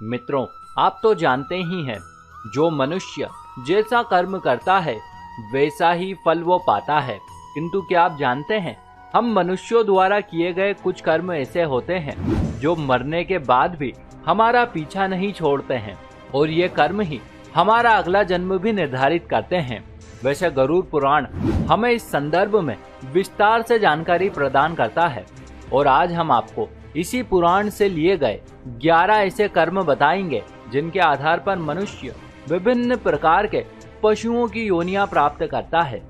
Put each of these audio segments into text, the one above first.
मित्रों, आप तो जानते ही हैं, जो मनुष्य जैसा कर्म करता है वैसा ही फल वो पाता है। किंतु क्या आप जानते हैं, हम मनुष्यों द्वारा किए गए कुछ कर्म ऐसे होते हैं जो मरने के बाद भी हमारा पीछा नहीं छोड़ते हैं, और ये कर्म ही हमारा अगला जन्म भी निर्धारित करते हैं। वैसे गरुड़ पुराण हमें इस संदर्भ में विस्तार से जानकारी प्रदान करता है, और आज हम आपको इसी पुराण से लिए गए 11 ऐसे कर्म बताएंगे जिनके आधार पर मनुष्य विभिन्न प्रकार के पशुओं की योनियां प्राप्त करता है।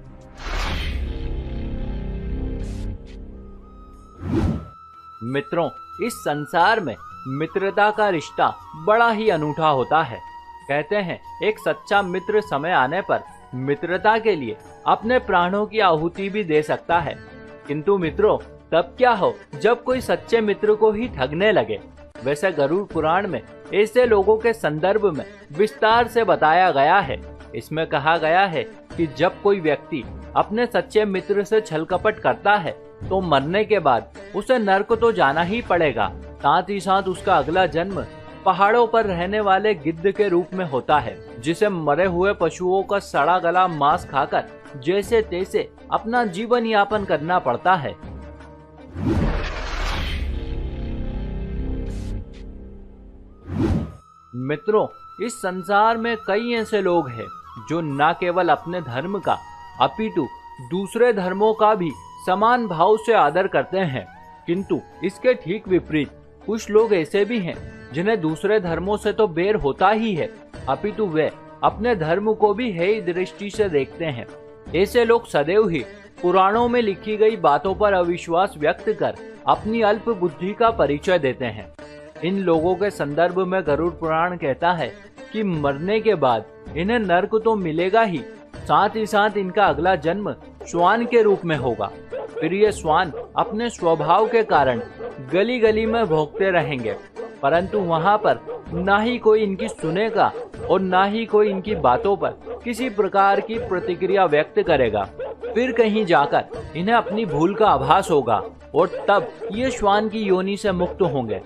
मित्रों, इस संसार में मित्रता का रिश्ता बड़ा ही अनूठा होता है। कहते हैं, एक सच्चा मित्र समय आने पर मित्रता के लिए अपने प्राणों की आहुति भी दे सकता है। किंतु मित्रों, तब क्या हो जब कोई सच्चे मित्र को ही ठगने लगे। वैसे गरुड़ पुराण में ऐसे लोगों के संदर्भ में विस्तार से बताया गया है। इसमें कहा गया है कि जब कोई व्यक्ति अपने सच्चे मित्र से छल कपट करता है तो मरने के बाद उसे नर्क तो जाना ही पड़ेगा। साथ ही साथ उसका अगला जन्म पहाड़ों पर रहने वाले गिद्ध के रूप में होता है, जिसे मरे हुए पशुओं का सड़ा गला मांस खाकर जैसे तैसे अपना जीवन यापन करना पड़ता है। मित्रों, इस संसार में कई ऐसे लोग हैं जो न केवल अपने धर्म का अपितु दूसरे धर्मों का भी समान भाव से आदर करते हैं, किंतु इसके ठीक विपरीत कुछ लोग ऐसे भी हैं जिन्हें दूसरे धर्मों से तो बैर होता ही है, अपितु वे अपने धर्म को भी हेय दृष्टि से देखते हैं। ऐसे लोग सदैव ही पुराणों में लिखी गई बातों पर अविश्वास व्यक्त कर अपनी अल्प बुद्धि का परिचय देते हैं। इन लोगों के संदर्भ में गरुड़ पुराण कहता है कि मरने के बाद इन्हें नर्क तो मिलेगा ही, साथ ही साथ इनका अगला जन्म श्वान के रूप में होगा। फिर ये श्वान अपने स्वभाव के कारण गली गली में भौंकते रहेंगे, परंतु वहाँ पर ना ही कोई इनकी सुनेगा और ना ही कोई इनकी बातों पर किसी प्रकार की प्रतिक्रिया व्यक्त करेगा। फिर कहीं जाकर इन्हें अपनी भूल का आभास होगा और तब ये श्वान की योनि से मुक्त होंगे।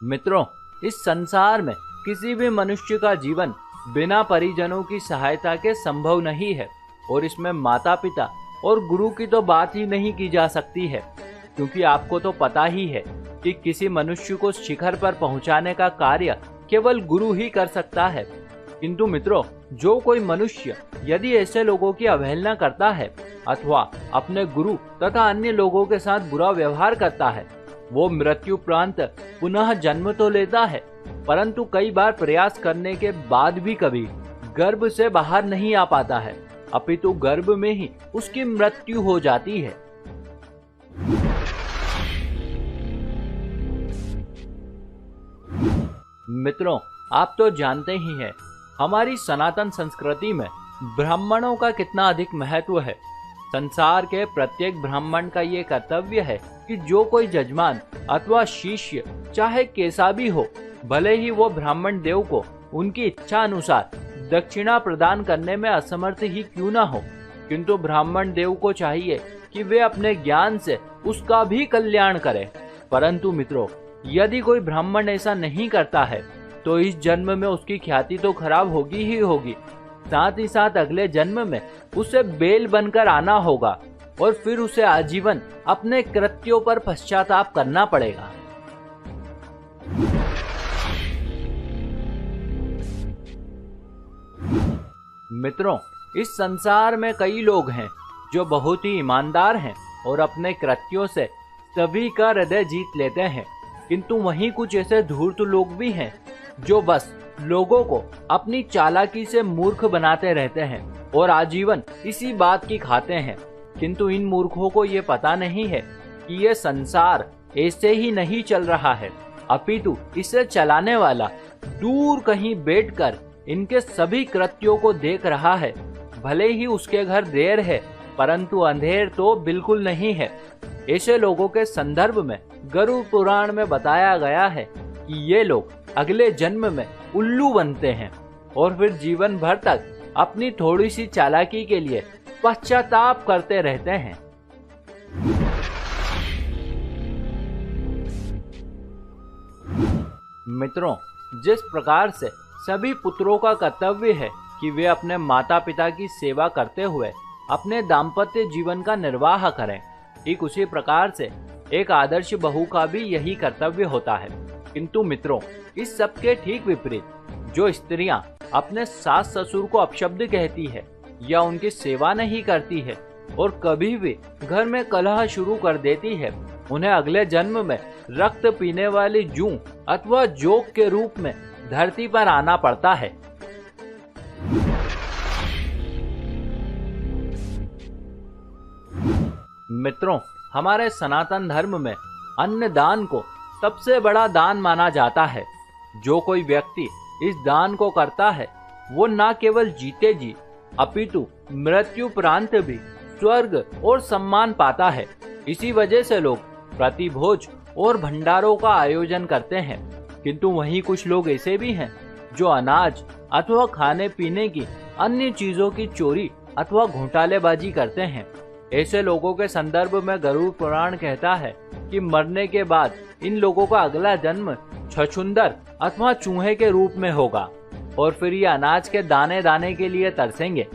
मित्रों, इस संसार में किसी भी मनुष्य का जीवन बिना परिजनों की सहायता के संभव नहीं है, और इसमें माता पिता और गुरु की तो बात ही नहीं की जा सकती है, क्योंकि आपको तो पता ही है कि किसी मनुष्य को शिखर पर पहुंचाने का कार्य केवल गुरु ही कर सकता है। किंतु मित्रों, जो कोई मनुष्य यदि ऐसे लोगों की अवहेलना करता है अथवा अपने गुरु तथा अन्य लोगों के साथ बुरा व्यवहार करता है, वो मृत्युपरांत पुनः जन्म तो लेता है, परंतु कई बार प्रयास करने के बाद भी कभी गर्भ से बाहर नहीं आ पाता है, अपितु गर्भ में ही उसकी मृत्यु हो जाती है। मित्रों, आप तो जानते ही हैं, हमारी सनातन संस्कृति में ब्राह्मणों का कितना अधिक महत्व है। संसार के प्रत्येक ब्राह्मण का ये कर्तव्य है कि जो कोई जजमान अथवा शिष्य चाहे कैसा भी हो, भले ही वो ब्राह्मण देव को उनकी इच्छा अनुसार दक्षिणा प्रदान करने में असमर्थ ही क्यों ना हो, किंतु ब्राह्मण देव को चाहिए कि वे अपने ज्ञान से उसका भी कल्याण करें। परंतु मित्रों, यदि कोई ब्राह्मण ऐसा नहीं करता है तो इस जन्म में उसकी ख्याति तो खराब होगी ही होगी, साथ ही साथ अगले जन्म में उसे बैल बनकर आना होगा और फिर उसे आजीवन अपने कृत्यों पर पश्चाताप करना पड़ेगा। मित्रों, इस संसार में कई लोग हैं जो बहुत ही ईमानदार हैं और अपने कृत्यों से सभी का हृदय जीत लेते हैं, किंतु वहीं कुछ ऐसे धूर्त लोग भी हैं जो बस लोगों को अपनी चालाकी से मूर्ख बनाते रहते हैं और आजीवन इसी बात की खाते हैं। किंतु इन मूर्खों को ये पता नहीं है कि ये संसार ऐसे ही नहीं चल रहा है, अपितु इसे चलाने वाला दूर कहीं बैठकर इनके सभी कृत्यों को देख रहा है। भले ही उसके घर देर है, परंतु अंधेर तो बिल्कुल नहीं है। ऐसे लोगों के संदर्भ में गरुड़ पुराण में बताया गया है कि ये लोग अगले जन्म में उल्लू बनते हैं और फिर जीवन भर तक अपनी थोड़ी सी चालाकी के लिए पश्चाताप करते रहते हैं। मित्रों, जिस प्रकार से सभी पुत्रों का कर्तव्य है कि वे अपने माता पिता की सेवा करते हुए अपने दाम्पत्य जीवन का निर्वाह करें, ठीक उसी प्रकार से एक आदर्श बहू का भी यही कर्तव्य होता है। किंतु मित्रों, इस सब के ठीक विपरीत जो स्त्रियां अपने सास ससुर को अपशब्द कहती है या उनकी सेवा नहीं करती है और कभी भी घर में कलह शुरू कर देती है, उन्हें अगले जन्म में रक्त पीने वाली जूं अथवा जोक के रूप में धरती पर आना पड़ता है। मित्रों, हमारे सनातन धर्म में अन्न दान को सबसे बड़ा दान माना जाता है। जो कोई व्यक्ति इस दान को करता है वो न केवल जीते जी अपितु मृत्युपरांत भी स्वर्ग और सम्मान पाता है। इसी वजह से लोग प्रतिभोज और भंडारों का आयोजन करते हैं। किंतु वहीं कुछ लोग ऐसे भी हैं जो अनाज अथवा खाने पीने की अन्य चीजों की चोरी अथवा घोटालेबाजी करते हैं। ऐसे लोगों के संदर्भ में गरुड़ पुराण कहता है कि मरने के बाद इन लोगों का अगला जन्म छछूंदर अथवा चूहे के रूप में होगा और फिर ये अनाज के दाने दाने के लिए तरसेंगे।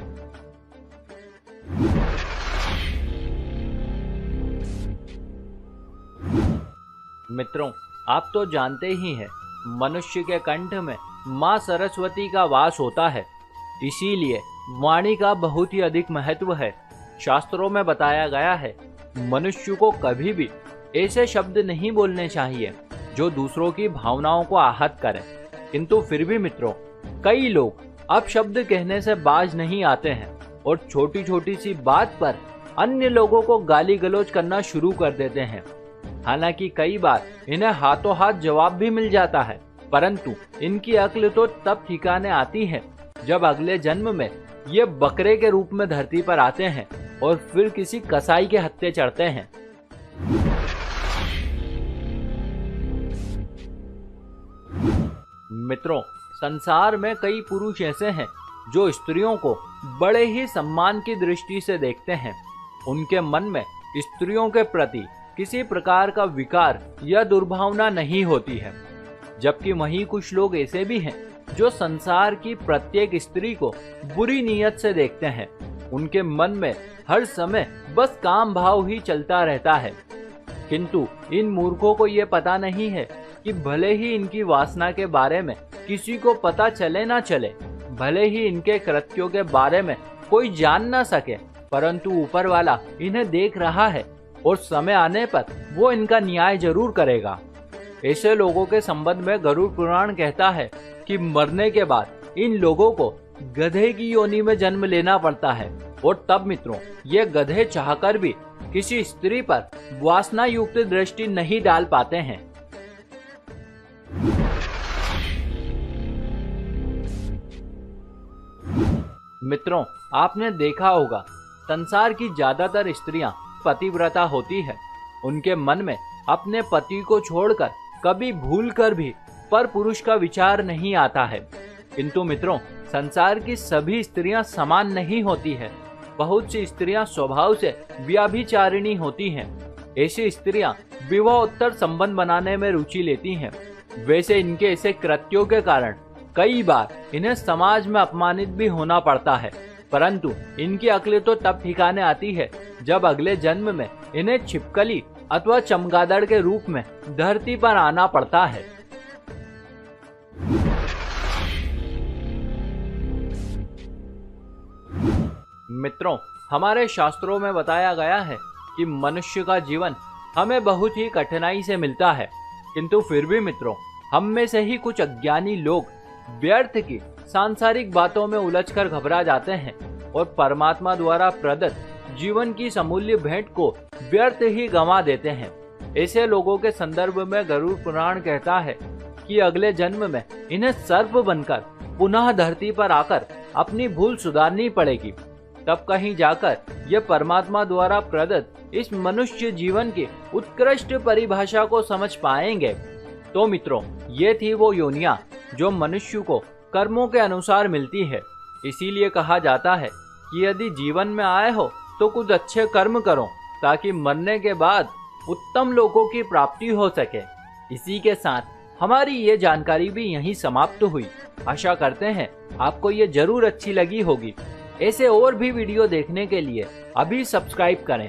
मित्रों, आप तो जानते ही हैं, मनुष्य के कंठ में माँ सरस्वती का वास होता है, इसीलिए वाणी का बहुत ही अधिक महत्व है। शास्त्रों में बताया गया है, मनुष्य को कभी भी ऐसे शब्द नहीं बोलने चाहिए जो दूसरों की भावनाओं को आहत करें। किंतु फिर भी मित्रों, कई लोग अपशब्द कहने से बाज नहीं आते हैं और छोटी छोटी सी बात पर अन्य लोगों को गाली गलौज करना शुरू कर देते हैं। हालांकि कई बार इन्हें हाथों हाथ जवाब भी मिल जाता है, परंतु इनकी अक्ल तो तब ठिकाने आती है जब अगले जन्म में ये बकरे के रूप में धरती पर आते हैं और फिर किसी कसाई के हत्थे चढ़ते हैं। मित्रों, संसार में कई पुरुष ऐसे हैं जो स्त्रियों को बड़े ही सम्मान की दृष्टि से देखते हैं। उनके मन में स्त्रियों के प्रति किसी प्रकार का विकार या दुर्भावना नहीं होती है। जबकि वहीं कुछ लोग ऐसे भी हैं जो संसार की प्रत्येक स्त्री को बुरी नीयत से देखते हैं। उनके मन में हर समय बस काम भाव ही चलता रहता है। किंतु इन मूर्खों को ये पता नहीं है कि भले ही इनकी वासना के बारे में किसी को पता चले ना चले, भले ही इनके कृत्यों के बारे में कोई जान ना सके, परंतु ऊपर वाला इन्हें देख रहा है और समय आने पर वो इनका न्याय जरूर करेगा। ऐसे लोगों के संबंध में गरुड़ पुराण कहता है कि मरने के बाद इन लोगों को गधे की योनि में जन्म लेना पड़ता है और तब मित्रों, ये गधे चाहकर भी किसी स्त्री पर वासना युक्त दृष्टि नहीं डाल पाते हैं। मित्रों, आपने देखा होगा, संसार की ज्यादातर स्त्रियां पतिव्रता होती है। उनके मन में अपने पति को छोड़कर कभी भूलकर भी पर पुरुष का विचार नहीं आता है। किंतु मित्रों, संसार की सभी स्त्रियां समान नहीं होती है। बहुत सी स्त्रियां स्वभाव से व्यभिचारिणी होती हैं। ऐसी स्त्रियां विवाहोत्तर संबंध बनाने में रुचि लेती हैं। वैसे इनके ऐसे कृत्यों के कारण कई बार इन्हें समाज में अपमानित भी होना पड़ता है, परंतु इनकी अक्ल तो तब ठिकाने आती है जब अगले जन्म में इन्हें छिपकली अथवा चमगादड़ के रूप में धरती पर आना पड़ता है। मित्रों, हमारे शास्त्रों में बताया गया है कि मनुष्य का जीवन हमें बहुत ही कठिनाई से मिलता है। किंतु फिर भी मित्रों, हम में से ही कुछ अज्ञानी लोग व्यर्थ की सांसारिक बातों में उलझकर घबरा जाते हैं और परमात्मा द्वारा प्रदत्त जीवन की समूल्य भेंट को व्यर्थ ही गंवा देते हैं। ऐसे लोगों के संदर्भ में गरुड़ पुराण कहता है कि अगले जन्म में इन्हें सर्प बनकर पुनः धरती पर आकर अपनी भूल सुधारनी पड़ेगी। तब कहीं जाकर ये परमात्मा द्वारा प्रदत्त इस मनुष्य जीवन की उत्कृष्ट परिभाषा को समझ पाएंगे। तो मित्रों, ये थी वो योनियां जो मनुष्य को कर्मों के अनुसार मिलती है। इसीलिए कहा जाता है कि यदि जीवन में आए हो तो कुछ अच्छे कर्म करो ताकि मरने के बाद उत्तम लोकों की प्राप्ति हो सके। इसी के साथ हमारी ये जानकारी भी यहीं समाप्त हुई। आशा करते हैं आपको ये जरूर अच्छी लगी होगी। ऐसे और भी वीडियो देखने के लिए अभी सब्सक्राइब करें।